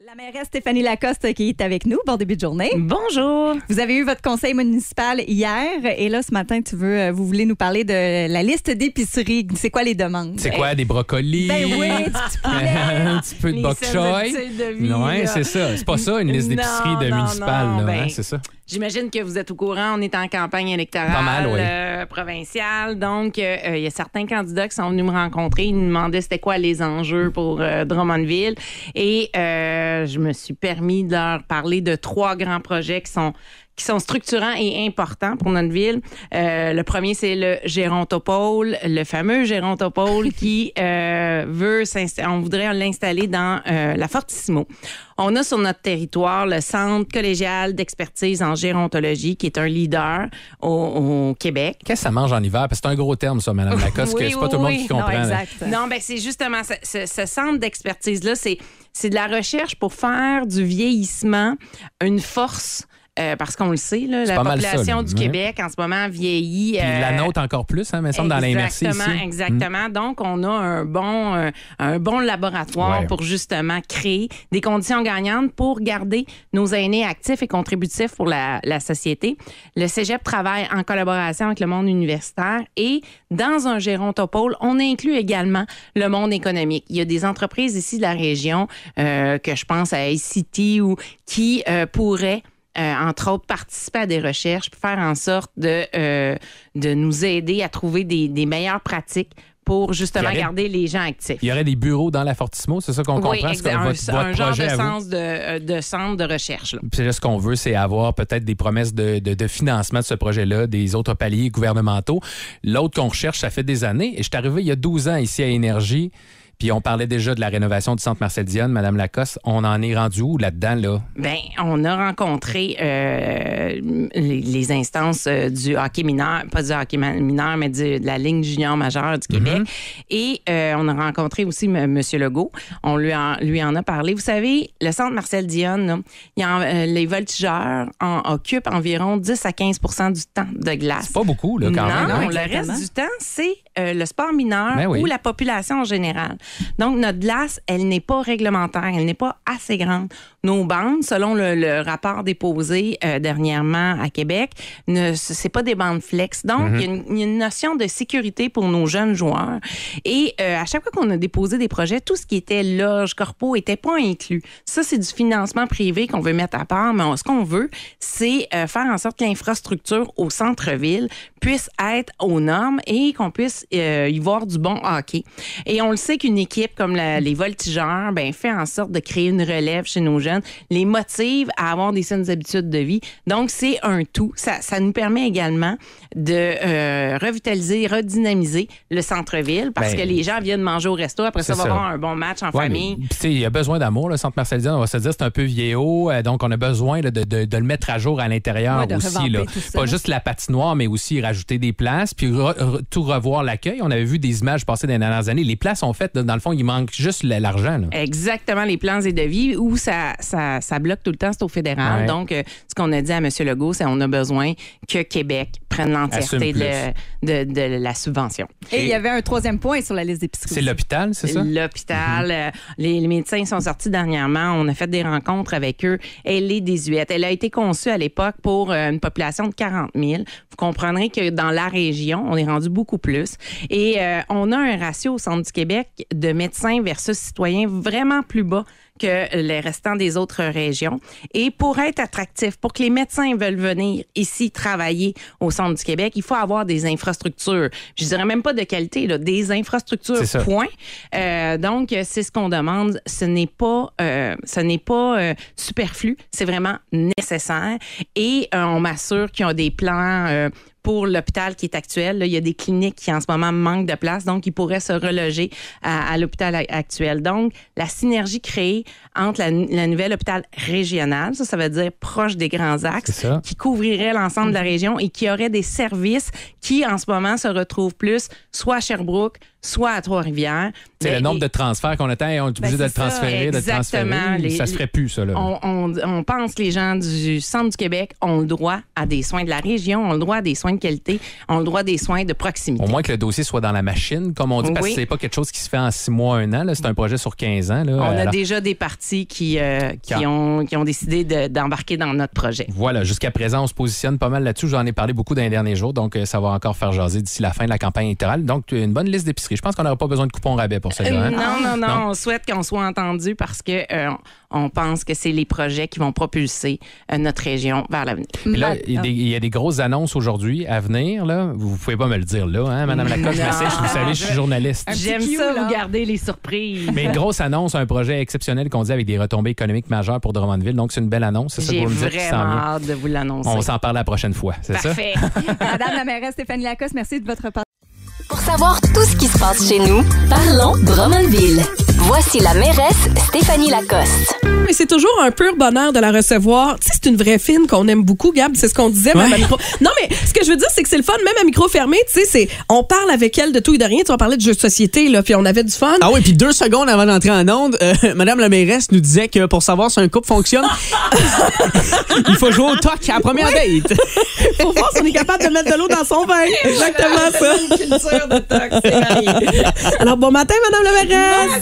La mairesse Stéphanie Lacoste qui est avec nous. Bon début de journée. Bonjour. Vous avez eu votre conseil municipal hier et là, ce matin, vous voulez nous parler de la liste d'épicerie. C'est quoi les demandes? C'est quoi, des brocolis? Ben oui, du petit poulet. Un petit peu de bok choy. Non, c'est ça. C'est pas ça, une liste d'épicerie municipale. Non, là, ben, hein, c'est ça. J'imagine que vous êtes au courant. On est en campagne électorale Pas mal, oui. Provinciale. Donc, il y a certains candidats qui sont venus me rencontrer. Ils me demandaient c'était quoi les enjeux pour Drummondville. Et je me suis permis de leur parler de 3 grands projets qui sont structurants et importants pour notre ville. Le premier, c'est le Gérontopole, le fameux Gérontopole qui on voudrait l'installer dans la Fortissimo. On a sur notre territoire le Centre collégial d'expertise en gérontologie, qui est un leader au Québec. Qu'est-ce que ça mange en hiver? Parce que c'est un gros terme, ça, Mme Lacoste, Oui, que c'est pas tout le monde qui comprend. Non, exact. Non, ben c'est justement ce centre d'expertise-là, c'est de la recherche pour faire du vieillissement une force. Parce qu'on le sait, là, la population du Québec en ce moment vieillit. Puis la nôtre encore plus, hein, mais semble dans l'immersie ici. Exactement. Donc, on a un bon laboratoire pour justement créer des conditions gagnantes pour garder nos aînés actifs et contributifs pour la société. Le Cégep travaille en collaboration avec le monde universitaire et dans un gérontopole, on inclut également le monde économique. Il y a des entreprises ici de la région, que je pense à ICT ou qui pourraient entre autres, participer à des recherches pour faire en sorte de nous aider à trouver des meilleures pratiques pour justement garder les gens actifs. Il y aurait des bureaux dans la Fortissimo, c'est ça qu'on comprend? Oui, votre un genre projet de centre de recherche. Là. Puis là, ce qu'on veut, c'est avoir peut-être des promesses de financement de ce projet-là, des autres paliers gouvernementaux. L'autre qu'on recherche, ça fait des années. Et je suis arrivé il y a 12 ans ici à Énergie. Puis on parlait déjà de la rénovation du centre Marcel Dionne, Mme Lacoste. On en est rendu où là-dedans, là? Bien, on a rencontré les instances du hockey mineur, pas du hockey mineur, mais de la ligne junior majeure du Québec. Et on a rencontré aussi M. Legault. On lui en a parlé. Vous savez, le centre Marcel Dionne, là, les voltigeurs occupent environ 10 à 15 du temps de glace. C'est pas beaucoup, là, quand même. Non, le reste du temps, c'est le sport mineur ou la population en général. Donc, notre glace, elle n'est pas réglementaire, elle n'est pas assez grande. Nos bandes, selon le rapport déposé dernièrement à Québec, c'est pas des bandes flex. Donc, il y a une notion de sécurité pour nos jeunes joueurs. Et à chaque fois qu'on a déposé des projets, tout ce qui était loge, corpo, était pas inclus. Ça, c'est du financement privé qu'on veut mettre à part, mais ce qu'on veut, c'est faire en sorte que l'infrastructure au centre-ville puisse être aux normes et qu'on puisse y voir du bon hockey. Et on le sait qu'une équipe comme les voltigeurs fait en sorte de créer une relève chez nos jeunes, les motive à avoir des saines habitudes de vie. Donc, c'est un tout. Ça nous permet également de revitaliser, redynamiser le centre-ville parce que les gens viennent manger au resto. Après ça, va avoir un bon match en famille. Il y a besoin d'amour, le centre Marcel Dionne. On va se dire, c'est un peu vieillot. Donc, on a besoin là, de le mettre à jour à l'intérieur aussi. Là. Pas juste la patinoire, mais aussi rajouter des places puis tout revoir l'accueil. On avait vu des images passer dans les dernières années. Les places sont faites. Dans le fond, il manque juste l'argent. Là. Exactement, les plans et devis où ça bloque tout le temps, c'est au fédéral. Ouais. Donc, ce qu'on a dit à M. Legault, c'est qu'on a besoin que Québec prenne l'entièreté de la subvention. Et il y avait un 3e point sur la liste d'épicerie. C'est l'hôpital, c'est ça? L'hôpital. Les médecins sont sortis dernièrement. On a fait des rencontres avec eux. Elle est désuète. Elle a été conçue à l'époque pour une population de 40 000. Vous comprendrez que dans la région, on est rendu beaucoup plus. Et on a un ratio au Centre du Québec de médecins versus citoyens vraiment plus bas que les restants des autres régions. Et pour être attractif, pour que les médecins veulent venir ici travailler au Centre du Québec, il faut avoir des infrastructures. Je dirais même pas de qualité, là, des infrastructures, point. Donc, c'est ce qu'on demande. Ce n'est pas superflu, c'est vraiment nécessaire. Et on m'assure qu'ils ont des plans pour l'hôpital qui est actuel. Là, il y a des cliniques qui, en ce moment, manquent de place, donc ils pourraient se reloger à l'hôpital actuel. Donc, la synergie créée entre la nouvelle hôpital régional, ça veut dire proche des grands axes, qui couvrirait l'ensemble de la région et qui aurait des services qui, en ce moment, se retrouvent plus soit à Sherbrooke, soit à Trois-Rivières. C'est le nombre de transferts qu'on attend et on est obligé de le transférer, de le transférer. Ça se ferait plus, ça. Là. On pense que les gens du centre du Québec ont le droit à des soins de la région, ont le droit à des soins de qualité, ont le droit à des soins de proximité. Au moins que le dossier soit dans la machine, comme on dit, parce que c'est pas quelque chose qui se fait en 6 mois, 1 an. Là. C'est un projet sur 15 ans. Là. On a déjà des partis qui ont décidé d'embarquer dans notre projet. Voilà, jusqu'à présent, on se positionne pas mal là-dessus. J'en ai parlé beaucoup dans les derniers jours, donc ça va encore faire jaser d'ici la fin de la campagne électorale. Donc, une bonne liste d'épiceries. Je pense qu'on n'aura pas besoin de coupons rabais pour ça. Non. On souhaite qu'on soit entendu parce que on pense que c'est les projets qui vont propulser notre région vers l'avenir. Puis là, il y a des grosses annonces aujourd'hui à venir. Là. Vous pouvez pas me le dire là, hein, Mme Lacoste. Vous savez, je suis journaliste. J'aime ça, vous garder les surprises. Mais une grosse annonce, un projet exceptionnel qu'on dit avec des retombées économiques majeures pour Drummondville. Donc, c'est une belle annonce. C'est ça pour nous dire qui s'en vient. J'ai vraiment hâte de vous l'annoncer. On s'en parle la prochaine fois, c'est Parfait. ça? Madame la mairesse Stéphanie Lacoste, merci de votre parole. Pour savoir tout ce qui se passe chez nous, parlons Drummondville. Voici la mairesse Stéphanie Lacoste. Mais c'est toujours un pur bonheur de la recevoir. Tu sais, c'est une vraie fine qu'on aime beaucoup, Gab. C'est ce qu'on disait même à micro. Non, mais ce que je veux dire, c'est que c'est le fun, même à micro fermé. Tu sais, on parle avec elle de tout et de rien. Tu vas parler de jeux de société, là, puis on avait du fun. Ah oui, puis 2 secondes avant d'entrer en onde, Madame la mairesse nous disait que pour savoir si un couple fonctionne, il faut jouer au toc à la première date. Faut voir si on est capable de mettre de l'eau dans son vin. Exactement ça. Une culture de toc, c'est varié. Alors, bon matin, Madame la mairesse.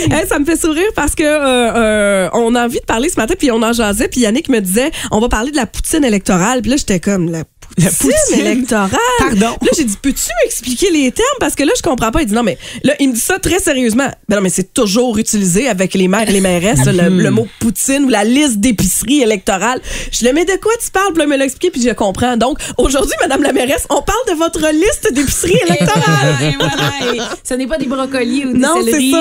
Hey, ça me fait sourire parce que on a envie de parler ce matin, puis on en jasait, puis Yannick me disait, on va parler de la poutine électorale. Puis là, j'étais comme, la poutine électorale. Pardon. Là, j'ai dit, peux-tu m'expliquer les termes? Parce que là, je comprends pas. Il dit, non, mais là, il me dit ça très sérieusement. Ben non, mais c'est toujours utilisé avec les maires et les mairesses, le mot poutine ou la liste d'épicerie électorale. Je lui ai dit, mais de quoi tu parles? Puis là, il me l'a expliqué, puis je comprends. Donc, aujourd'hui, Madame la mairesse, on parle de votre liste d'épicerie électorale. Et voilà. Et ce n'est pas des brocolis ou des céleris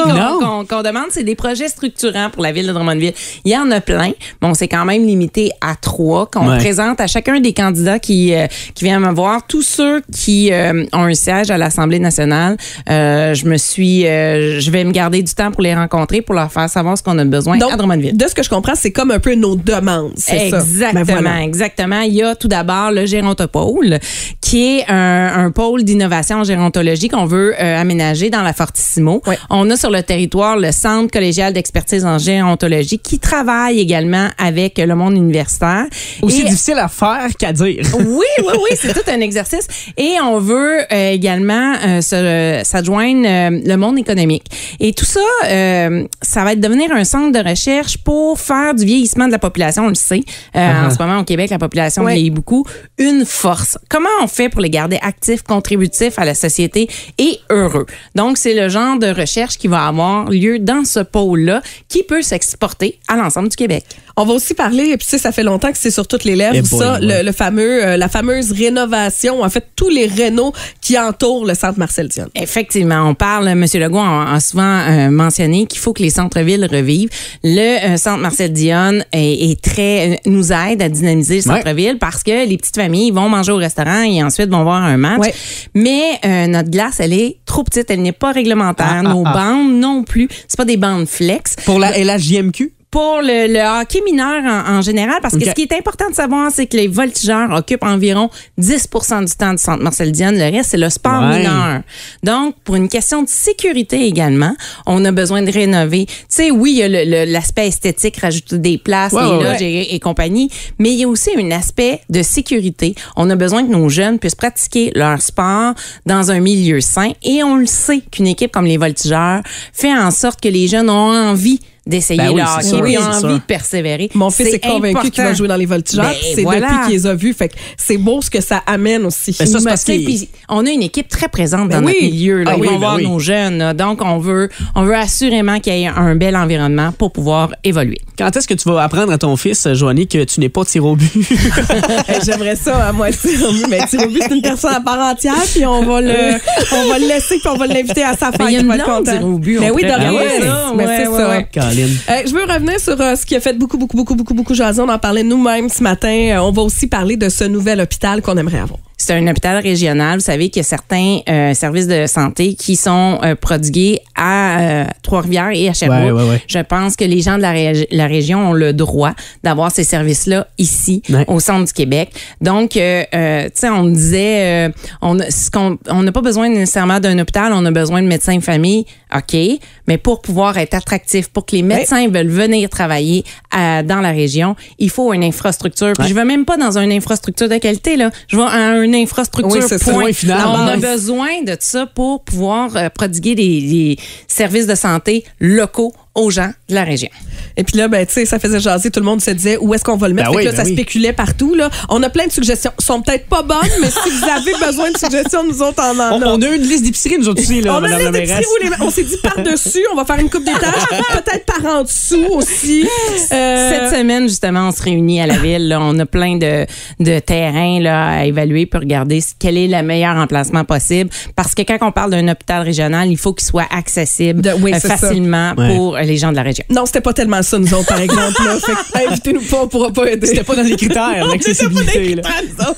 qu'on demande, c'est des projets structurants pour la ville de Drummondville. Il y en a plein, mais on s'est quand même limité à 3 qu'on présente à chacun des candidats qui viennent me voir. Tous ceux qui ont un siège à l'Assemblée nationale, je vais me garder du temps pour les rencontrer, pour leur faire savoir ce qu'on a besoin à Drummondville. De ce que je comprends, c'est comme un peu nos demandes, c'est ça? Exactement. Il y a tout d'abord le Gérontopôle, qui est un pôle d'innovation en gérontologie qu'on veut aménager dans la Fortissimo. Oui. On a sur le territoire le Centre collégial d'expertise en gérontologie qui travaille également avec le monde universitaire. Aussi difficile à faire qu'à dire. Oui, c'est tout un exercice. Et on veut également s'adjoindre le monde économique. Et tout ça, ça va devenir un centre de recherche pour faire du vieillissement de la population, on le sait. En ce moment, au Québec, la population vieillit beaucoup. Une force. Comment on fait pour les garder actifs, contributifs à la société et heureux? Donc, c'est le genre de recherche qui va avoir lieu dans ce pôle-là qui peut s'exporter à l'ensemble du Québec. On va aussi parler, et puis tu sais, ça fait longtemps que c'est sur toutes les lèvres, la fameuse rénovation, en fait, tous les rénaux qui entourent le centre Marcel Dionne. Effectivement, on parle, M. Legault a souvent mentionné qu'il faut que les centres-villes revivent. Le centre Marcel Dionne nous aide à dynamiser le centre-ville parce que les petites familles vont manger au restaurant et ensuite vont voir un match. Ouais. Mais notre glace, elle est trop petite, elle n'est pas réglementaire. Nos bandes non plus. C'est pas des bandes flex. Pour la LHJMQ? Pour le hockey mineur en général, parce que ce qui est important de savoir, c'est que les voltigeurs occupent environ 10 du temps du centre Marcel Dionne. Le reste, c'est le sport mineur. Donc, pour une question de sécurité également, on a besoin de rénover. Tu sais, oui, il y a l'aspect esthétique, rajouter des places, les loges et compagnie, mais il y a aussi un aspect de sécurité. On a besoin que nos jeunes puissent pratiquer leur sport dans un milieu sain, et on le sait qu'une équipe comme les voltigeurs fait en sorte que les jeunes ont envie d'essayer leur hockey, ils ont envie de persévérer. Mon fils est convaincu qu'il va jouer dans les voltigeurs. C'est depuis qu'il les a vus. Fait que c'est beau ce que ça amène aussi. Ça, puis on a une équipe très présente dans notre milieu. Là. Ils vont voir nos jeunes. Là. Donc, on veut assurément qu'il y ait un bel environnement pour pouvoir évoluer. Quand est-ce que tu vas apprendre à ton fils, Joanie, que tu n'es pas tir au but? J'aimerais ça à moi, tir au but. Mais tir au but, c'est une personne à part entière. Puis on va le laisser, puis on va l'inviter à sa fête. Il y a une blonde tir au but. Mais oui, de rien. Mais c'est ça. Je veux revenir sur ce qui a fait beaucoup jaser. On en parlait nous-mêmes ce matin. On va aussi parler de ce nouvel hôpital qu'on aimerait avoir. C'est un hôpital régional. Vous savez qu'il y a certains services de santé qui sont prodigués à Trois-Rivières et à Sherbrooke. Ouais. Je pense que les gens de la région ont le droit d'avoir ces services-là ici, au centre du Québec. Donc, tu sais, on disait, on n'a pas besoin nécessairement d'un hôpital, on a besoin de médecins de famille. OK, mais pour pouvoir être attractif, pour que les médecins veulent venir travailler dans la région, il faut une infrastructure. Puis je veux même pas dans une infrastructure de qualité, là. Je veux une infrastructure point final. On a besoin de ça pour pouvoir prodiguer des services de santé locaux aux gens de la région. Et puis là, ben, tu sais, ça faisait jaser. Tout le monde se disait où est-ce qu'on va le mettre. Ça spéculait partout. Là. On a plein de suggestions. Elles sont peut-être pas bonnes, mais si vous avez besoin de suggestions, nous autres, on en a. On a une liste d'épicerie, nous autres aussi, là, Madame la mairesse. On s'est dit par-dessus, on va faire une coupe d'étages, peut-être par en dessous aussi. Cette semaine, justement, on se réunit à la ville. Là. On a plein de terrains là, à évaluer pour regarder quel est le meilleur emplacement possible. Parce que quand on parle d'un hôpital régional, il faut qu'il soit accessible facilement pour les gens de la région. Non, c'était pas tellement ça, nous autres, par exemple. Là. Fait que, invitez-nous pas, on pourra pas aider. C'était pas dans les critères, l'accessibilité.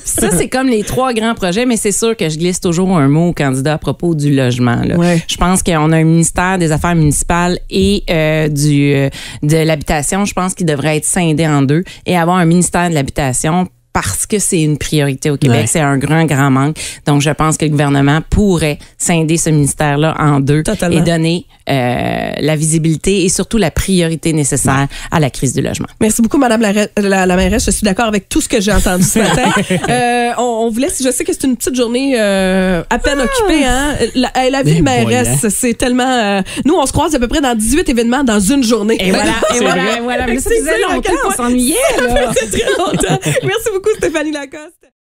Ça, c'est comme les 3 grands projets, mais c'est sûr que je glisse toujours un mot au candidat à propos du logement. Là. Je pense qu'on a un ministère des Affaires municipales et de l'habitation. Je pense qu'il devrait être scindé en 2 et avoir un ministère de l'habitation parce que c'est une priorité au Québec. C'est un grand manque. Donc, je pense que le gouvernement pourrait scinder ce ministère-là en 2 et donner la visibilité et surtout la priorité nécessaire à la crise du logement. Merci beaucoup, Madame la mairesse. Je suis d'accord avec tout ce que j'ai entendu ce matin. On vous laisse. Je sais que c'est une petite journée à peine occupée. Hein? La vie de mairesse, c'est tellement... nous, on se croise à peu près dans 18 événements dans une journée. Et voilà. Mais ça faisait longtemps qu'on s'ennuyait. Ça faisait très longtemps. Merci beaucoup, Stéphanie Lacoste.